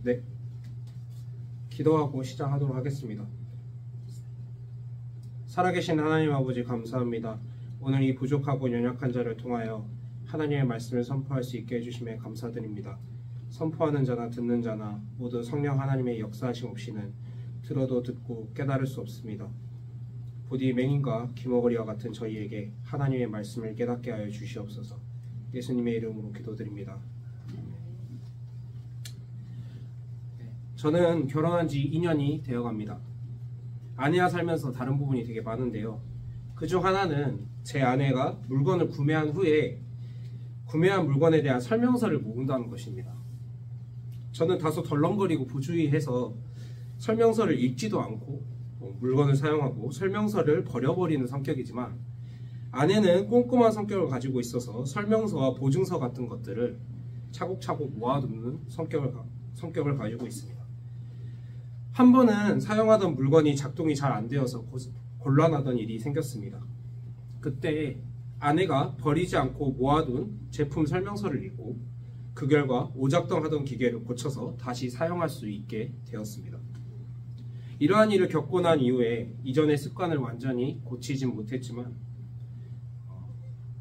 네, 기도하고 시작하도록 하겠습니다. 살아계신 하나님 아버지 감사합니다. 오늘 이 부족하고 연약한 자를 통하여 하나님의 말씀을 선포할 수 있게 해주심에 감사드립니다. 선포하는 자나 듣는 자나 모두 성령 하나님의 역사하심 없이는 들어도 듣고 깨달을 수 없습니다. 부디 맹인과 기머거리와 같은 저희에게 하나님의 말씀을 깨닫게 하여 주시옵소서. 예수님의 이름으로 기도드립니다. 저는 결혼한 지 2년이 되어갑니다. 아내와 살면서 다른 부분이 되게 많은데요. 그중 하나는 제 아내가 물건을 구매한 후에 구매한 물건에 대한 설명서를 모은다는 것입니다. 저는 다소 덜렁거리고 부주의해서 설명서를 읽지도 않고 물건을 사용하고 설명서를 버려버리는 성격이지만, 아내는 꼼꼼한 성격을 가지고 있어서 설명서와 보증서 같은 것들을 차곡차곡 모아두는 성격을 가지고 있습니다. 한 번은 사용하던 물건이 작동이 잘 안 되어서 곤란하던 일이 생겼습니다. 그때 아내가 버리지 않고 모아둔 제품 설명서를 읽고 그 결과 오작동하던 기계를 고쳐서 다시 사용할 수 있게 되었습니다. 이러한 일을 겪고 난 이후에 이전의 습관을 완전히 고치진 못했지만,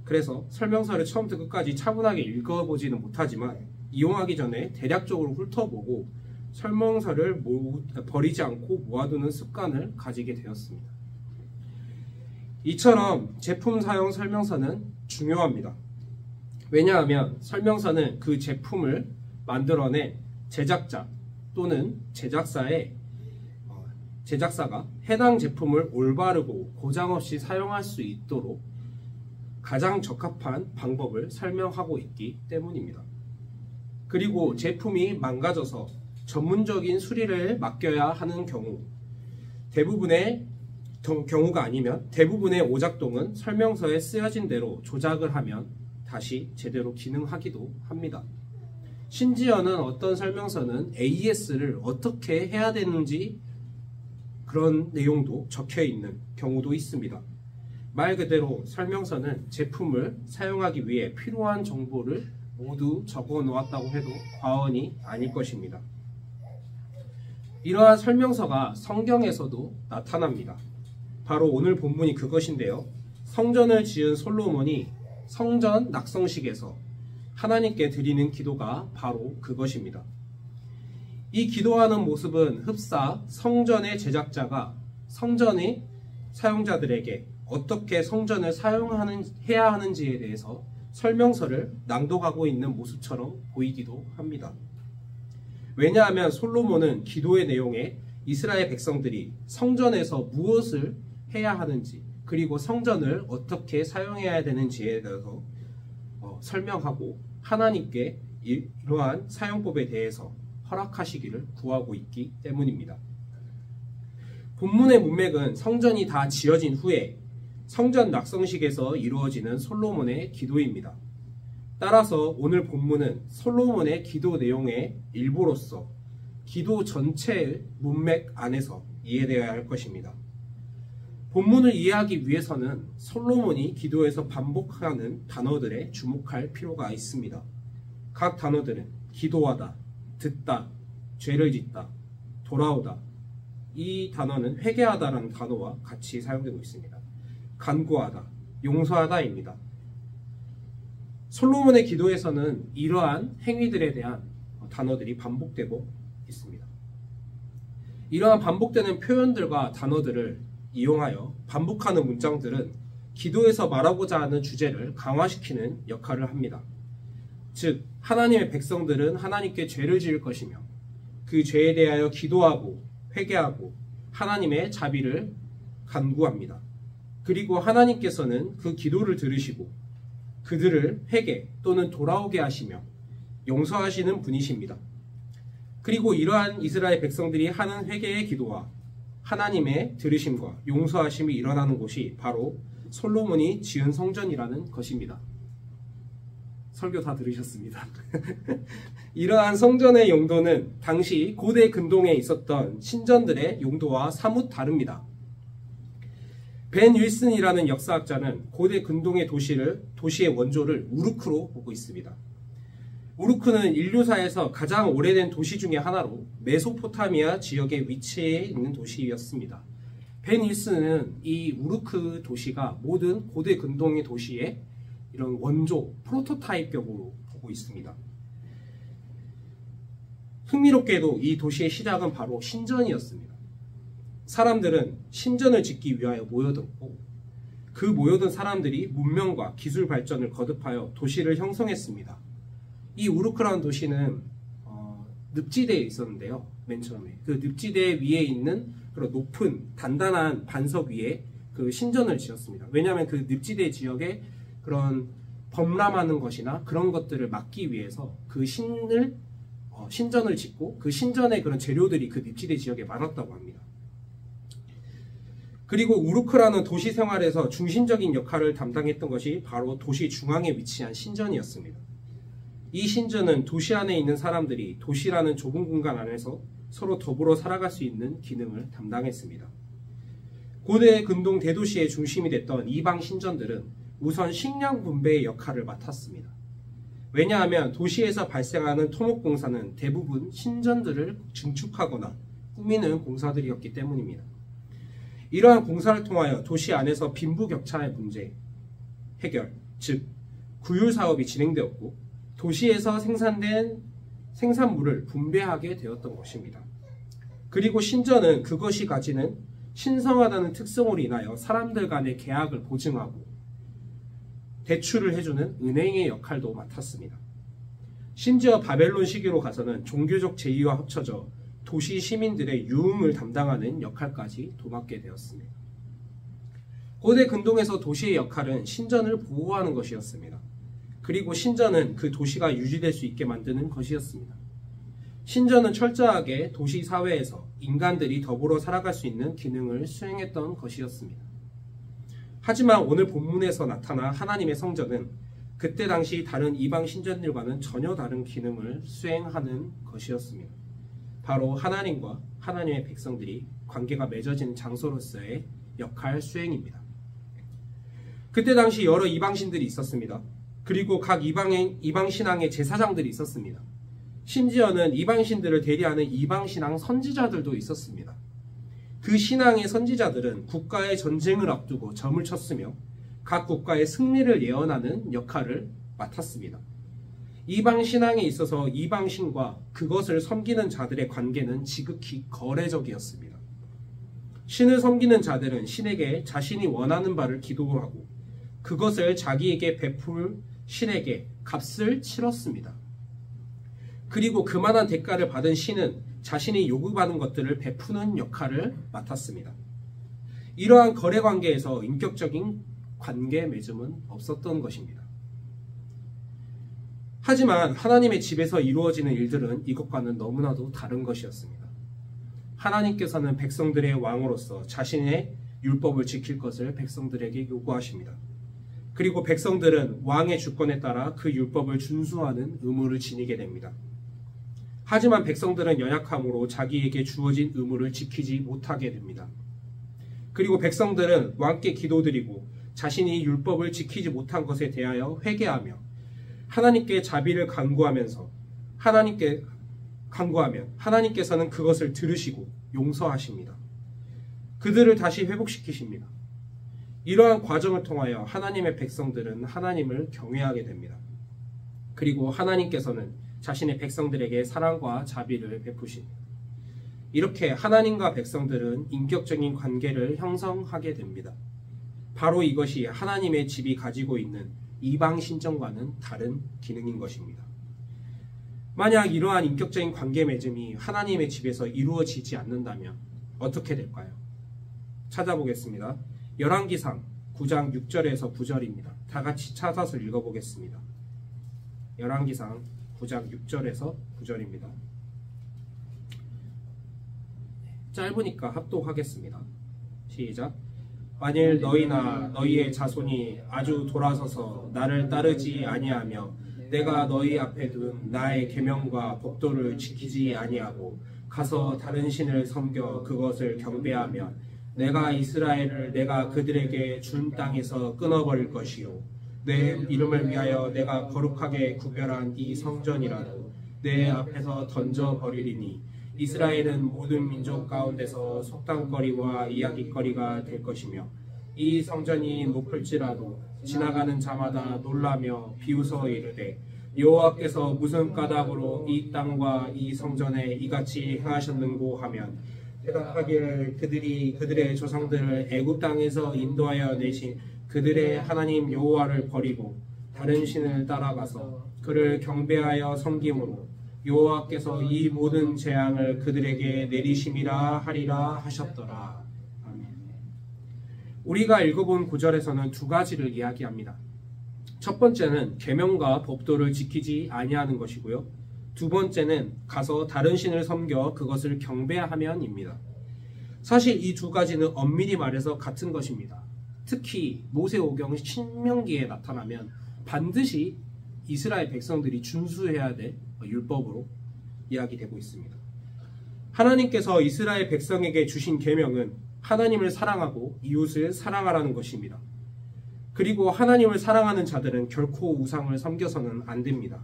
그래서 설명서를 처음부터 끝까지 차분하게 읽어보지는 못하지만 이용하기 전에 대략적으로 훑어보고 설명서를 버리지 않고 모아두는 습관을 가지게 되었습니다. 이처럼 제품 사용 설명서는 중요합니다. 왜냐하면 설명서는 그 제품을 만들어낸 제작자 또는 제작사가 해당 제품을 올바르고 고장 없이 사용할 수 있도록 가장 적합한 방법을 설명하고 있기 때문입니다. 그리고 제품이 망가져서 전문적인 수리를 맡겨야 하는 경우가 아니면 대부분의 오작동은 설명서에 쓰여진 대로 조작을 하면 다시 제대로 기능하기도 합니다. 심지어는 어떤 설명서는 AS를 어떻게 해야 되는지 그런 내용도 적혀 있는 경우도 있습니다. 말 그대로 설명서는 제품을 사용하기 위해 필요한 정보를 모두 적어 놓았다고 해도 과언이 아닐 것입니다. 이러한 설명서가 성경에서도 나타납니다. 바로 오늘 본문이 그것인데요. 성전을 지은 솔로몬이 성전 낙성식에서 하나님께 드리는 기도가 바로 그것입니다. 이 기도하는 모습은 흡사 성전의 제작자가 성전의 사용자들에게 어떻게 성전을 해야 하는지에 대해서 설명서를 낭독하고 있는 모습처럼 보이기도 합니다. 왜냐하면 솔로몬은 기도의 내용에 이스라엘 백성들이 성전에서 무엇을 해야 하는지, 그리고 성전을 어떻게 사용해야 되는지에 대해서 설명하고 하나님께 이러한 사용법에 대해서 허락하시기를 구하고 있기 때문입니다. 본문의 문맥은 성전이 다 지어진 후에 성전 낙성식에서 이루어지는 솔로몬의 기도입니다. 따라서 오늘 본문은 솔로몬의 기도 내용의 일부로서 기도 전체의 문맥 안에서 이해되어야 할 것입니다. 본문을 이해하기 위해서는 솔로몬이 기도에서 반복하는 단어들에 주목할 필요가 있습니다. 각 단어들은 기도하다, 듣다, 죄를 짓다, 돌아오다, 이 단어는 회개하다라는 단어와 같이 사용되고 있습니다. 간구하다, 용서하다입니다. 솔로몬의 기도에서는 이러한 행위들에 대한 단어들이 반복되고 있습니다. 이러한 반복되는 표현들과 단어들을 이용하여 반복하는 문장들은 기도에서 말하고자 하는 주제를 강화시키는 역할을 합니다. 즉, 하나님의 백성들은 하나님께 죄를 지을 것이며 그 죄에 대하여 기도하고 회개하고 하나님의 자비를 간구합니다. 그리고 하나님께서는 그 기도를 들으시고 그들을 회개 또는 돌아오게 하시며 용서하시는 분이십니다. 그리고 이러한 이스라엘 백성들이 하는 회개의 기도와 하나님의 들으심과 용서하심이 일어나는 곳이 바로 솔로몬이 지은 성전이라는 것입니다. 설교 다 들으셨습니다. 이러한 성전의 용도는 당시 고대 근동에 있었던 신전들의 용도와 사뭇 다릅니다. 벤 윌슨이라는 역사학자는 고대 근동의 도시의 원조를 우르크로 보고 있습니다. 우루크는 인류사에서 가장 오래된 도시 중의 하나로 메소포타미아 지역에 위치해 있는 도시였습니다. 벤 윌슨은 이 우루크 도시가 모든 고대 근동의 도시의 이런 원조, 프로토타입격으로 보고 있습니다. 흥미롭게도 이 도시의 시작은 바로 신전이었습니다. 사람들은 신전을 짓기 위하여 모여들었고 그 모여든 사람들이 문명과 기술 발전을 거듭하여 도시를 형성했습니다. 이 우루크라는 도시는 늪지대에 있었는데요. 맨 처음에 그 늪지대 위에 있는 그런 높은 단단한 반석 위에 그 신전을 지었습니다. 왜냐하면 그 늪지대 지역에 그런 범람하는 것이나 그런 것들을 막기 위해서 그 신전을 짓고 그 신전의 그런 재료들이 그 늪지대 지역에 많았다고 합니다. 그리고 우루크라는 도시 생활에서 중심적인 역할을 담당했던 것이 바로 도시 중앙에 위치한 신전이었습니다. 이 신전은 도시 안에 있는 사람들이 도시라는 좁은 공간 안에서 서로 더불어 살아갈 수 있는 기능을 담당했습니다. 고대 근동 대도시의 중심이 됐던 이방 신전들은 우선 식량 분배의 역할을 맡았습니다. 왜냐하면 도시에서 발생하는 토목공사는 대부분 신전들을 증축하거나 꾸미는 공사들이었기 때문입니다. 이러한 공사를 통하여 도시 안에서 빈부격차의 문제 해결, 즉 구휼 사업이 진행되었고 도시에서 생산된 생산물을 분배하게 되었던 것입니다. 그리고 신전은 그것이 가지는 신성하다는 특성으로 인하여 사람들 간의 계약을 보증하고 대출을 해주는 은행의 역할도 맡았습니다. 심지어 바벨론 시기로 가서는 종교적 제의와 합쳐져 도시 시민들의 유흥을 담당하는 역할까지 도맡게 되었습니다. 고대 근동에서 도시의 역할은 신전을 보호하는 것이었습니다. 그리고 신전은 그 도시가 유지될 수 있게 만드는 것이었습니다. 신전은 철저하게 도시 사회에서 인간들이 더불어 살아갈 수 있는 기능을 수행했던 것이었습니다. 하지만 오늘 본문에서 나타난 하나님의 성전은 그때 당시 다른 이방 신전들과는 전혀 다른 기능을 수행하는 것이었습니다. 바로 하나님과 하나님의 백성들이 관계가 맺어지는 장소로서의 역할 수행입니다. 그때 당시 여러 이방신들이 있었습니다. 그리고 각 이방신앙의 제사장들이 있었습니다. 심지어는 이방신들을 대리하는 이방신앙 선지자들도 있었습니다. 그 신앙의 선지자들은 국가의 전쟁을 앞두고 점을 쳤으며 각 국가의 승리를 예언하는 역할을 맡았습니다. 이방신앙에 있어서 이방신과 그것을 섬기는 자들의 관계는 지극히 거래적이었습니다. 신을 섬기는 자들은 신에게 자신이 원하는 바를 기도하고 그것을 자기에게 베풀 신에게 값을 치렀습니다. 그리고 그만한 대가를 받은 신은 자신이 요구받은 것들을 베푸는 역할을 맡았습니다. 이러한 거래 관계에서 인격적인 관계 맺음은 없었던 것입니다. 하지만 하나님의 집에서 이루어지는 일들은 이것과는 너무나도 다른 것이었습니다. 하나님께서는 백성들의 왕으로서 자신의 율법을 지킬 것을 백성들에게 요구하십니다. 그리고 백성들은 왕의 주권에 따라 그 율법을 준수하는 의무를 지니게 됩니다. 하지만 백성들은 연약함으로 자기에게 주어진 의무를 지키지 못하게 됩니다. 그리고 백성들은 왕께 기도드리고 자신이 율법을 지키지 못한 것에 대하여 회개하며 하나님께 자비를 간구하면 하나님께서는 그것을 들으시고 용서하십니다. 그들을 다시 회복시키십니다. 이러한 과정을 통하여 하나님의 백성들은 하나님을 경외하게 됩니다. 그리고 하나님께서는 자신의 백성들에게 사랑과 자비를 베푸십니다. 이렇게 하나님과 백성들은 인격적인 관계를 형성하게 됩니다. 바로 이것이 하나님의 집이 가지고 있는 이방 신전과는 다른 기능인 것입니다. 만약 이러한 인격적인 관계 맺음이 하나님의 집에서 이루어지지 않는다면 어떻게 될까요? 찾아보겠습니다. 열왕기상 9장 6절에서 9절입니다. 다 같이 찾아서 읽어보겠습니다. 열왕기상 9장 6절에서 9절입니다. 짧으니까 합독하겠습니다. 시작. 만일 너희나 너희의 자손이 아주 돌아서서 나를 따르지 아니하며 내가 너희 앞에 둔 나의 계명과 법도를 지키지 아니하고 가서 다른 신을 섬겨 그것을 경배하면 내가 이스라엘을 내가 그들에게 준 땅에서 끊어버릴 것이요 내 이름을 위하여 내가 거룩하게 구별한 이 성전이라도 내 앞에서 던져버리리니 이스라엘은 모든 민족 가운데서 속담거리와 이야깃거리가 될 것이며 이 성전이 높을지라도 지나가는 자마다 놀라며 비웃어 이르되 여호와께서 무슨 까닭으로 이 땅과 이 성전에 이같이 행하셨는고 하면 대답하기를 그들이 그들의 조상들을 애굽 땅에서 인도하여 내신 그들의 하나님 여호와를 버리고 다른 신을 따라가서 그를 경배하여 섬김으로 여호와께서 이 모든 재앙을 그들에게 내리심이라 하리라 하셨더라. 아멘. 우리가 읽어본 구절에서는 두 가지를 이야기합니다. 첫 번째는 계명과 법도를 지키지 아니하는 것이고요. 두 번째는 가서 다른 신을 섬겨 그것을 경배하면입니다. 사실 이 두 가지는 엄밀히 말해서 같은 것입니다. 특히 모세오경 신명기에 나타나면 반드시 이스라엘 백성들이 준수해야 될 율법으로 이야기되고 있습니다. 하나님께서 이스라엘 백성에게 주신 계명은 하나님을 사랑하고 이웃을 사랑하라는 것입니다. 그리고 하나님을 사랑하는 자들은 결코 우상을 섬겨서는 안 됩니다.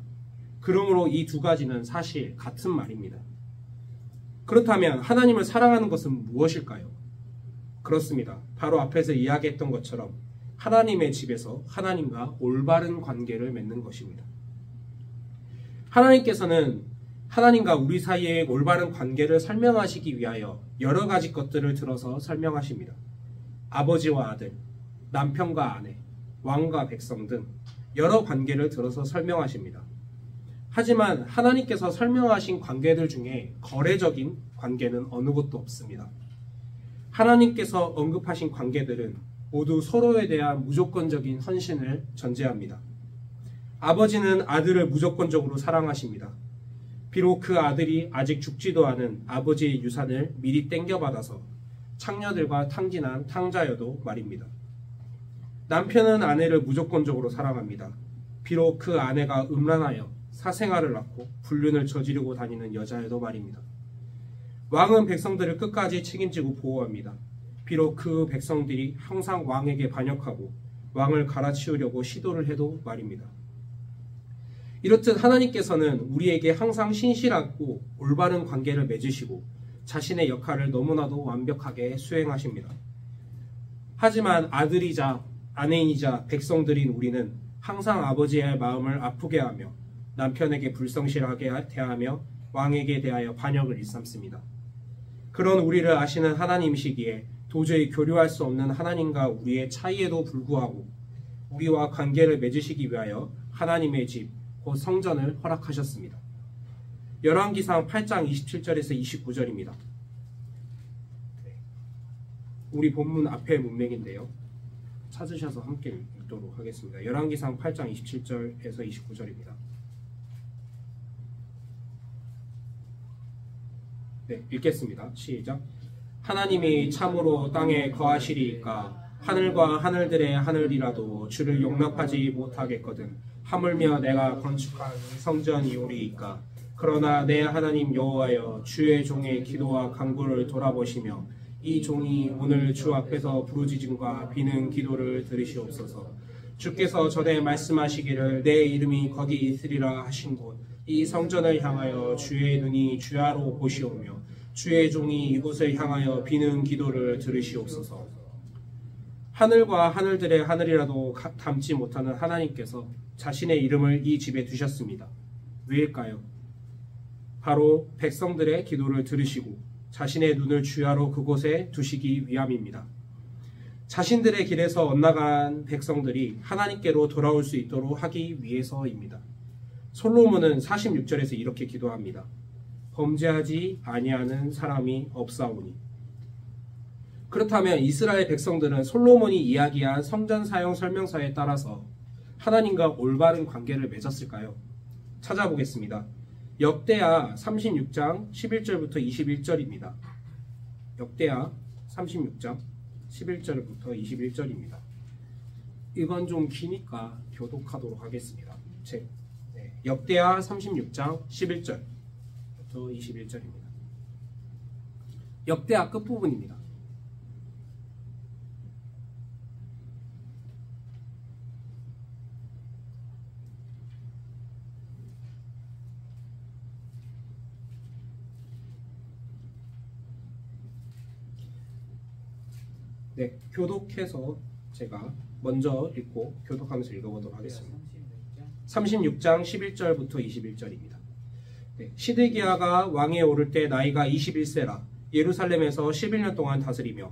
그러므로 이 두 가지는 사실 같은 말입니다. 그렇다면 하나님을 사랑하는 것은 무엇일까요? 그렇습니다. 바로 앞에서 이야기했던 것처럼 하나님의 집에서 하나님과 올바른 관계를 맺는 것입니다. 하나님께서는 하나님과 우리 사이의 올바른 관계를 설명하시기 위하여 여러 가지 것들을 들어서 설명하십니다. 아버지와 아들, 남편과 아내, 왕과 백성 등 여러 관계를 들어서 설명하십니다. 하지만 하나님께서 설명하신 관계들 중에 거래적인 관계는 어느 것도 없습니다. 하나님께서 언급하신 관계들은 모두 서로에 대한 무조건적인 헌신을 전제합니다. 아버지는 아들을 무조건적으로 사랑하십니다. 비록 그 아들이 아직 죽지도 않은 아버지의 유산을 미리 땡겨받아서 창녀들과 탕진한 탕자여도 말입니다. 남편은 아내를 무조건적으로 사랑합니다. 비록 그 아내가 음란하여 사생활을 낳고 불륜을 저지르고 다니는 여자여도 말입니다. 왕은 백성들을 끝까지 책임지고 보호합니다. 비록 그 백성들이 항상 왕에게 반역하고 왕을 갈아치우려고 시도를 해도 말입니다. 이렇듯 하나님께서는 우리에게 항상 신실하고 올바른 관계를 맺으시고 자신의 역할을 너무나도 완벽하게 수행하십니다. 하지만 아들이자 아내이자 백성들인 우리는 항상 아버지의 마음을 아프게 하며 남편에게 불성실하게 대하며 왕에게 대하여 반역을 일삼습니다. 그런 우리를 아시는 하나님이시기에 도저히 교류할 수 없는 하나님과 우리의 차이에도 불구하고 우리와 관계를 맺으시기 위하여 하나님의 집, 곧 성전을 허락하셨습니다. 열왕기상 8장 27절에서 29절입니다. 우리 본문 앞에 문맥인데요. 찾으셔서 함께 읽도록 하겠습니다. 열왕기상 8장 27절에서 29절입니다. 네, 읽겠습니다. 시작. 하나님이 참으로 땅에 거하시리이까 하늘과 하늘들의 하늘이라도 주를 용납하지 못하겠거든 하물며 내가 건축한 성전이오리이까 그러나 내 하나님 여호와여 주의 종의 기도와 간구를 돌아보시며 이 종이 오늘 주 앞에서 부르짖음과 비는 기도를 들으시옵소서. 주께서 전에 말씀하시기를 내 이름이 거기 있으리라 하신 곳 이 성전을 향하여 주의 눈이 주야로 보시오며 주의 종이 이곳을 향하여 비는 기도를 들으시옵소서. 하늘과 하늘들의 하늘이라도 담지 못하는 하나님께서 자신의 이름을 이 집에 두셨습니다. 왜일까요? 바로 백성들의 기도를 들으시고 자신의 눈을 주야로 그곳에 두시기 위함입니다. 자신들의 길에서 엇나간 백성들이 하나님께로 돌아올 수 있도록 하기 위해서입니다. 솔로몬은 46절에서 이렇게 기도합니다. 범죄하지 아니하는 사람이 없사오니. 그렇다면 이스라엘 백성들은 솔로몬이 이야기한 성전 사용 설명서에 따라서 하나님과 올바른 관계를 맺었을까요? 찾아보겠습니다. 역대하 36장 11절부터 21절입니다. 역대하 36장 11절부터 21절입니다. 이건 좀 기니까 교독하도록 하겠습니다. 역대하 36장 11절부터 21절입니다. 역대하 끝부분입니다. 네, 교독해서 제가 먼저 읽고 교독하면서 읽어보도록 하겠습니다. 36장 11절부터 21절입니다. 네, 시드기야가 왕위에 오를 때 나이가 21세라 예루살렘에서 11년 동안 다스리며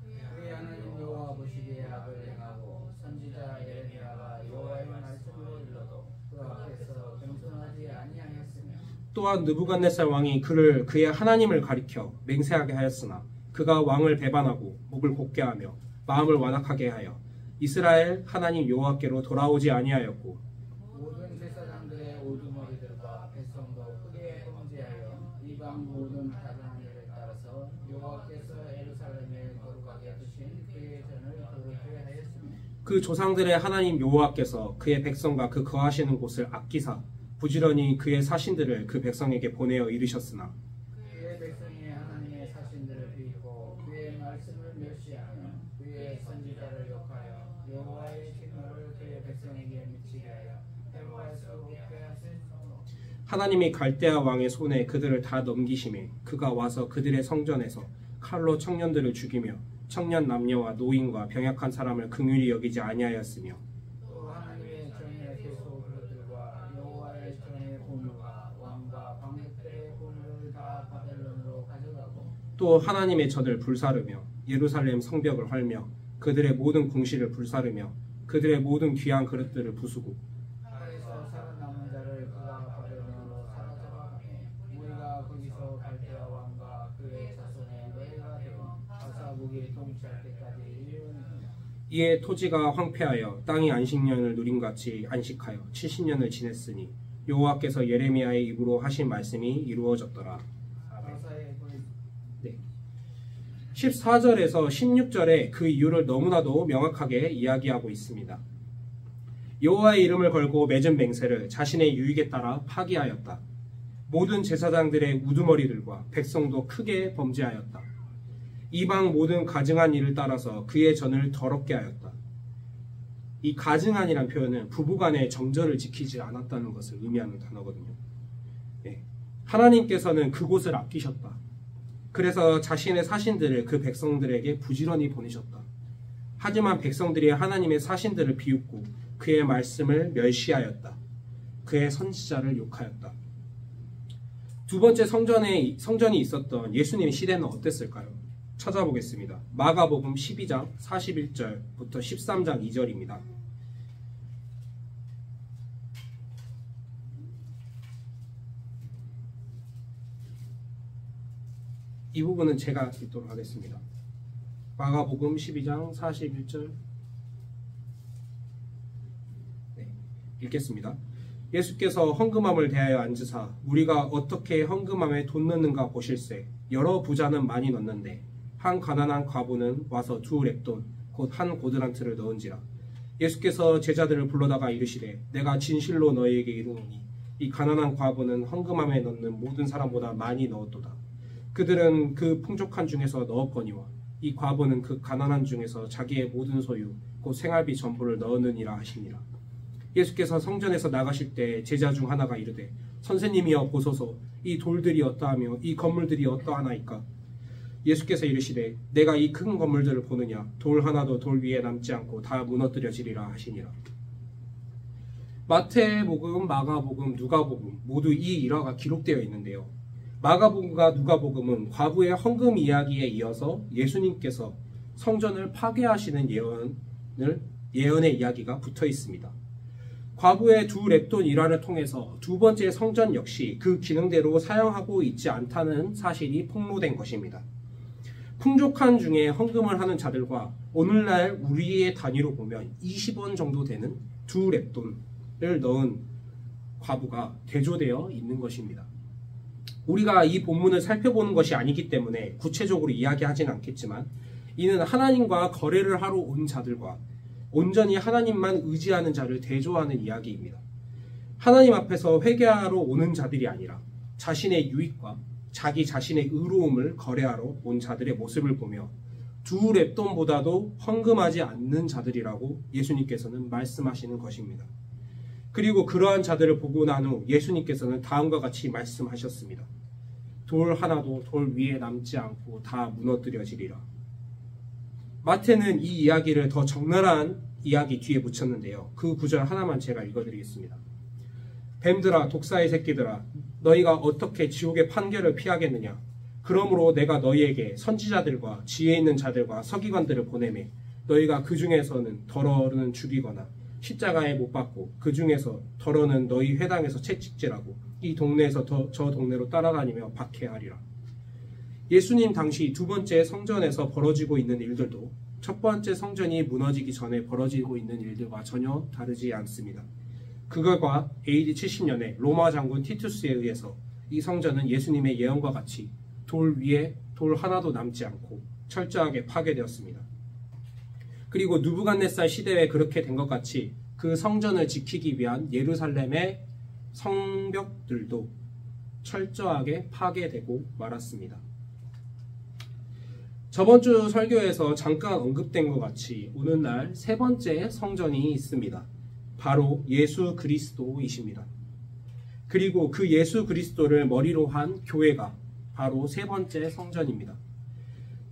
그의 하나님 여호와 보시기에 악을 행하고 선지자 예레미야가 여호와의 말씀을 일러도 그 앞에서 겸손하지 아니하였으며 또한 느부갓네살 왕이 그를 그의 하나님을 가리켜 맹세하게 하였으나 그가 왕을 배반하고 목을 곧게 하며 마음을 완악하게 하여 이스라엘 하나님 여호와께로 돌아오지 아니하였고 모든 제사장들의 우두머리들과 백성도 크게 범죄하여 이방 모든 다른 일을 따라서 여호와께서 예루살렘에 거룩하게 두신 그의 전을 거룩하게 하였으며 그 조상들의 하나님 여호와께서 그의 백성과 그 거하시는 곳을 아끼사 부지런히 그의 사신들을 그 백성에게 보내어 이르셨으나 그의 백성이 하나님의 사신들을 비웃고 그의 말씀을 멸시하며 그의 선지자를 욕하여 여호와의 진노를 그의 백성에게 미치게 하여 해모할 수 없게 하셨으므로 하나님이 갈대아 왕의 손에 그들을 다 넘기심에 그가 와서 그들의 성전에서 칼로 청년들을 죽이며 청년 남녀와 노인과 병약한 사람을 긍휼히 여기지 아니하였으며 또 하나님의 전의 계속 그릇들과 여호와의 전의 보물과 왕과 방백들의 보물을 다 바벨론으로 가져가고 또 하나님의 전을 불사르며 예루살렘 성벽을 헐며 그들의 모든 궁시를 불사르며 그들의 모든 귀한 그릇들을 부수고 하에서 살아남은 자를 그가 바벨론으로 사로잡아가며 우리가 거기서 갈대아 왕과 그의 자손의 노예가 되어 아사복이 통치할 때까지 이르니라. 이에 토지가 황폐하여 땅이 안식년을 누림같이 안식하여 70년을 지냈으니 여호와께서 예레미야의 입으로 하신 말씀이 이루어졌더라. 아사의 그 14절에서 16절에 그 이유를 너무나도 명확하게 이야기하고 있습니다. 여호와의 이름을 걸고 맺은 맹세를 자신의 유익에 따라 파기하였다. 모든 제사장들의 우두머리들과 백성도 크게 범죄하였다. 이방 모든 가증한 일을 따라서 그의 전을 더럽게 하였다. 이 가증한이란 표현은 부부간의 정절을 지키지 않았다는 것을 의미하는 단어거든요. 하나님께서는 그곳을 아끼셨다. 그래서 자신의 사신들을 그 백성들에게 부지런히 보내셨다. 하지만 백성들이 하나님의 사신들을 비웃고 그의 말씀을 멸시하였다. 그의 선지자를 욕하였다. 두 번째 성전이 있었던 예수님의 시대는 어땠을까요? 찾아보겠습니다. 마가복음 12장 41절부터 13장 2절입니다. 이 부분은 제가 읽도록 하겠습니다. 마가복음 12장 41절 읽겠습니다. 예수께서 헌금함을 대하여 앉으사 우리가 어떻게 헌금함에 돈 넣는가 보실세. 여러 부자는 많이 넣는데 한 가난한 과부는 와서 2렙돈 곧 한 고드란트를 넣은지라. 예수께서 제자들을 불러다가 이르시되 내가 진실로 너희에게 이르노니 이 가난한 과부는 헌금함에 넣는 모든 사람보다 많이 넣었도다. 그들은 그 풍족한 중에서 넣었거니와 이 과부는 그 가난한 중에서 자기의 모든 소유 곧 생활비 전부를 넣었느니라 하시니라. 예수께서 성전에서 나가실 때 제자 중 하나가 이르되 선생님이여 보소서 이 돌들이 어떠하며 이 건물들이 어떠하나이까. 예수께서 이르시되 내가 이 큰 건물들을 보느냐. 돌 하나도 돌 위에 남지 않고 다 무너뜨려지리라 하시니라. 마태복음, 마가복음, 누가복음 모두 이 일화가 기록되어 있는데요. 마가복음과 누가복음은 과부의 헌금 이야기에 이어서 예수님께서 성전을 파괴하시는 예언의 이야기가 붙어 있습니다. 과부의 2렙돈 일화를 통해서 두 번째 성전 역시 그 기능대로 사용하고 있지 않다는 사실이 폭로된 것입니다. 풍족한 중에 헌금을 하는 자들과 오늘날 우리의 단위로 보면 20원 정도 되는 2렙돈을 넣은 과부가 대조되어 있는 것입니다. 우리가 이 본문을 살펴보는 것이 아니기 때문에 구체적으로 이야기하진 않겠지만 이는 하나님과 거래를 하러 온 자들과 온전히 하나님만 의지하는 자를 대조하는 이야기입니다. 하나님 앞에서 회개하러 오는 자들이 아니라 자신의 유익과 자기 자신의 의로움을 거래하러 온 자들의 모습을 보며 2렙돈보다도 헌금하지 않는 자들이라고 예수님께서는 말씀하시는 것입니다. 그리고 그러한 자들을 보고 난 후 예수님께서는 다음과 같이 말씀하셨습니다. 돌 하나도 돌 위에 남지 않고 다 무너뜨려지리라. 마태는 이 이야기를 더 적나라한 이야기 뒤에 붙였는데요. 그 구절 하나만 제가 읽어드리겠습니다. 뱀들아, 독사의 새끼들아, 너희가 어떻게 지옥의 판결을 피하겠느냐? 그러므로 내가 너희에게 선지자들과 지혜 있는 자들과 서기관들을 보내매 너희가 그 중에서는 더러는 죽이거나 십자가에 못 박고 그 중에서 더러는 너희 회당에서 채찍질하고 이 동네에서 저 동네로 따라다니며 박해하리라. 예수님 당시 두 번째 성전에서 벌어지고 있는 일들도 첫 번째 성전이 무너지기 전에 벌어지고 있는 일들과 전혀 다르지 않습니다. 그것과 AD 70년에 로마 장군 티투스에 의해서 이 성전은 예수님의 예언과 같이 돌 위에 돌 하나도 남지 않고 철저하게 파괴되었습니다. 그리고 느부갓네살 시대에 그렇게 된 것 같이 그 성전을 지키기 위한 예루살렘의 성벽들도 철저하게 파괴되고 말았습니다. 저번 주 설교에서 잠깐 언급된 것 같이 오늘날 세 번째 성전이 있습니다. 바로 예수 그리스도이십니다. 그리고 그 예수 그리스도를 머리로 한 교회가 바로 세 번째 성전입니다.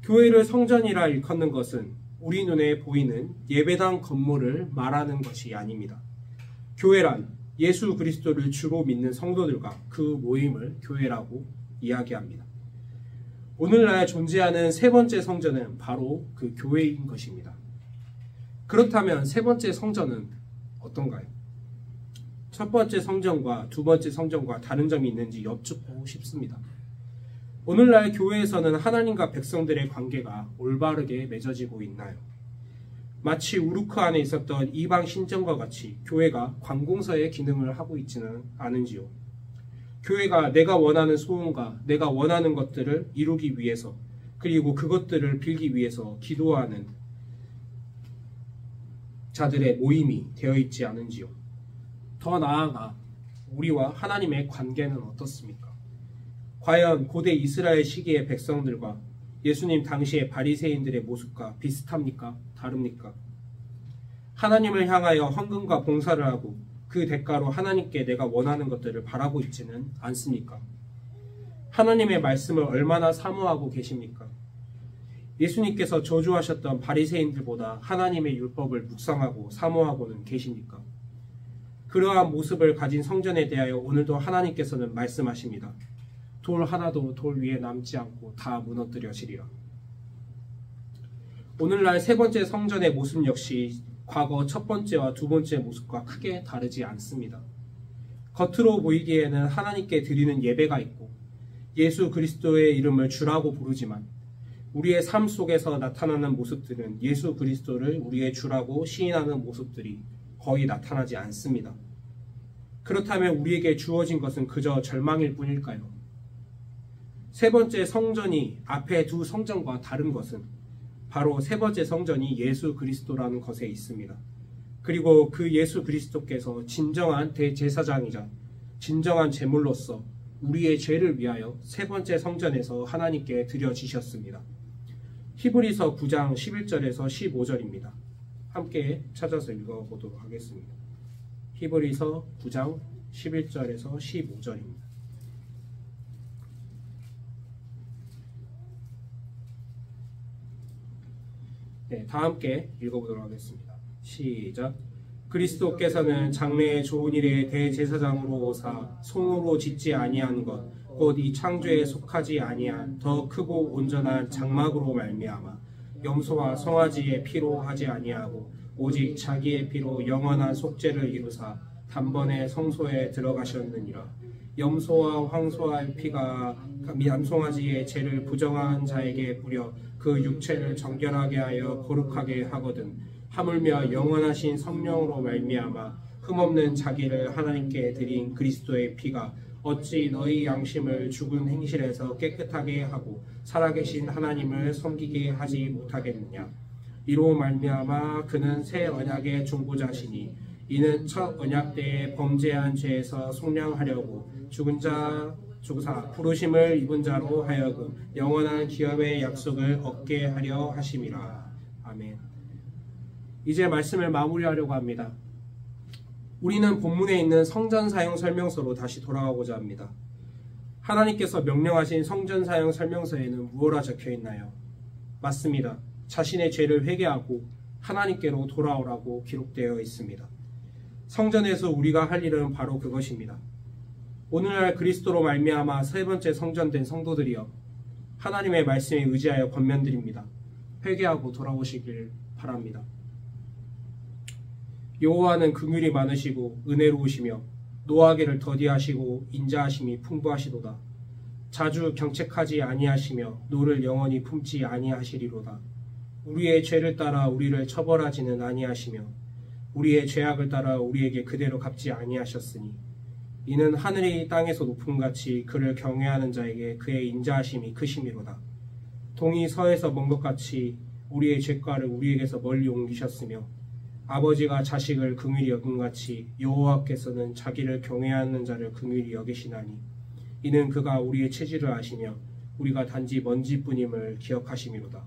교회를 성전이라 일컫는 것은 우리 눈에 보이는 예배당 건물을 말하는 것이 아닙니다. 교회란 예수 그리스도를 주로 믿는 성도들과 그 모임을 교회라고 이야기합니다. 오늘날 존재하는 세 번째 성전은 바로 그 교회인 것입니다. 그렇다면 세 번째 성전은 어떤가요? 첫 번째 성전과 두 번째 성전과 다른 점이 있는지 여쭙고 싶습니다. 오늘날 교회에서는 하나님과 백성들의 관계가 올바르게 맺어지고 있나요? 마치 우루크 안에 있었던 이방 신전과 같이 교회가 관공서의 기능을 하고 있지는 않은지요? 교회가 내가 원하는 소원과 내가 원하는 것들을 이루기 위해서 그리고 그것들을 빌기 위해서 기도하는 자들의 모임이 되어 있지 않은지요? 더 나아가 우리와 하나님의 관계는 어떻습니까? 과연 고대 이스라엘 시기의 백성들과 예수님 당시의 바리새인들의 모습과 비슷합니까? 다릅니까? 하나님을 향하여 헌금과 봉사를 하고 그 대가로 하나님께 내가 원하는 것들을 바라고 있지는 않습니까? 하나님의 말씀을 얼마나 사모하고 계십니까? 예수님께서 저주하셨던 바리새인들보다 하나님의 율법을 묵상하고 사모하고는 계십니까? 그러한 모습을 가진 성전에 대하여 오늘도 하나님께서는 말씀하십니다. 돌 하나도 돌 위에 남지 않고 다 무너뜨려지리라. 오늘날 세 번째 성전의 모습 역시 과거 첫 번째와 두 번째 모습과 크게 다르지 않습니다. 겉으로 보이기에는 하나님께 드리는 예배가 있고 예수 그리스도의 이름을 주라고 부르지만 우리의 삶 속에서 나타나는 모습들은 예수 그리스도를 우리의 주라고 시인하는 모습들이 거의 나타나지 않습니다. 그렇다면 우리에게 주어진 것은 그저 절망일 뿐일까요? 세 번째 성전이 앞에 두 성전과 다른 것은 바로 세 번째 성전이 예수 그리스도라는 것에 있습니다. 그리고 그 예수 그리스도께서 진정한 대제사장이자 진정한 제물로서 우리의 죄를 위하여 세 번째 성전에서 하나님께 드려지셨습니다. 히브리서 9장 11절에서 15절입니다. 함께 찾아서 읽어보도록 하겠습니다. 히브리서 9장 11절에서 15절입니다. 네, 다 함께 읽어보도록 하겠습니다. 시작. 그리스도께서는 장래의 좋은 일의 대제사장으로 오사 손으로 짓지 아니한 것 곧 이 창조에 속하지 아니한 더 크고 온전한 장막으로 말미암아 염소와 송아지의 피로 하지 아니하고 오직 자기의 피로 영원한 속죄를 이루사 단번에 성소에 들어가셨느니라. 염소와 황소의 피가 암송아지의 죄를 부정한 자에게 뿌려 그 육체를 정결하게 하여 거룩하게 하거든 하물며 영원하신 성령으로 말미암아 흠없는 자기를 하나님께 드린 그리스도의 피가 어찌 너희 양심을 죽은 행실에서 깨끗하게 하고 살아계신 하나님을 섬기게 하지 못하겠느냐. 이로 말미암아 그는 새 언약의 중보자시니 이는 첫 언약 때에 범죄한 죄에서 속량하려고 죽은 자 주사 부르심을 입은 자로 하여금 영원한 기업의 약속을 얻게 하려 하심이라. 아멘. 이제 말씀을 마무리하려고 합니다. 우리는 본문에 있는 성전 사용 설명서로 다시 돌아가고자 합니다. 하나님께서 명령하신 성전 사용 설명서에는 무엇라 적혀 있나요? 맞습니다. 자신의 죄를 회개하고 하나님께로 돌아오라고 기록되어 있습니다. 성전에서 우리가 할 일은 바로 그것입니다. 오늘날 그리스도로 말미암아 세 번째 성전된 성도들이여, 하나님의 말씀에 의지하여 권면드립니다. 회개하고 돌아오시길 바랍니다. 여호와는 긍휼이 많으시고 은혜로우시며 노하기를 더디하시고 인자하심이 풍부하시도다. 자주 경책하지 아니하시며 노를 영원히 품지 아니하시리로다. 우리의 죄를 따라 우리를 처벌하지는 아니하시며 우리의 죄악을 따라 우리에게 그대로 갚지 아니하셨으니 이는 하늘이 땅에서 높음같이 그를 경외하는 자에게 그의 인자하심이 크심이로다. 동이 서에서 먼 것 같이 우리의 죄가를 우리에게서 멀리 옮기셨으며 아버지가 자식을 긍휼히 여김같이 여호와께서는 자기를 경외하는 자를 긍휼히 여기시나니 이는 그가 우리의 체질을 아시며 우리가 단지 먼지뿐임을 기억하심이로다.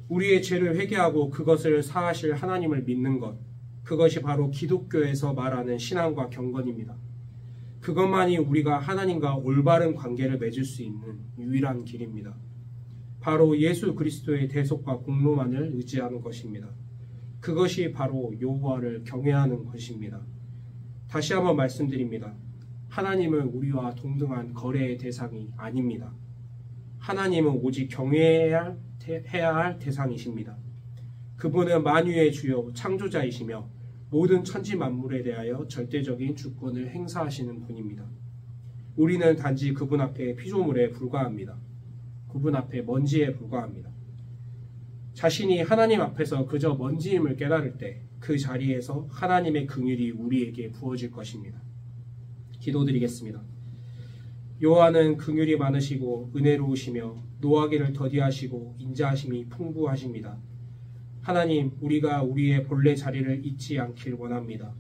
우리의 죄를 회개하고 그것을 사하실 하나님을 믿는 것, 그것이 바로 기독교에서 말하는 신앙과 경건입니다. 그것만이 우리가 하나님과 올바른 관계를 맺을 수 있는 유일한 길입니다. 바로 예수 그리스도의 대속과 공로만을 의지하는 것입니다. 그것이 바로 여호와를 경외하는 것입니다. 다시 한번 말씀드립니다. 하나님은 우리와 동등한 거래의 대상이 아닙니다. 하나님은 오직 경외해야 할 대상이십니다. 그분은 만유의 주요 창조자이시며 모든 천지 만물에 대하여 절대적인 주권을 행사하시는 분입니다. 우리는 단지 그분 앞에 피조물에 불과합니다. 그분 앞에 먼지에 불과합니다. 자신이 하나님 앞에서 그저 먼지임을 깨달을 때 그 자리에서 하나님의 긍휼이 우리에게 부어질 것입니다. 기도드리겠습니다. 여호와는 긍휼이 많으시고 은혜로우시며 노하기를 더디하시고 인자하심이 풍부하십니다. 하나님, 우리가 우리의 본래 자리를 잊지 않길 원합니다.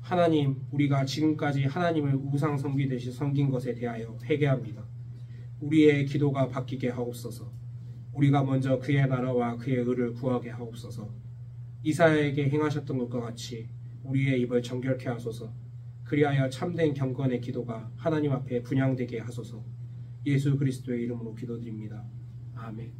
하나님, 우리가 지금까지 하나님을 우상 섬기듯이 섬긴 것에 대하여 회개합니다. 우리의 기도가 바뀌게 하옵소서. 우리가 먼저 그의 나라와 그의 의를 구하게 하옵소서. 이사야에게 행하셨던 것과 같이 우리의 입을 정결케 하소서. 그리하여 참된 경건의 기도가 하나님 앞에 분향되게 하소서. 예수 그리스도의 이름으로 기도드립니다. 아멘.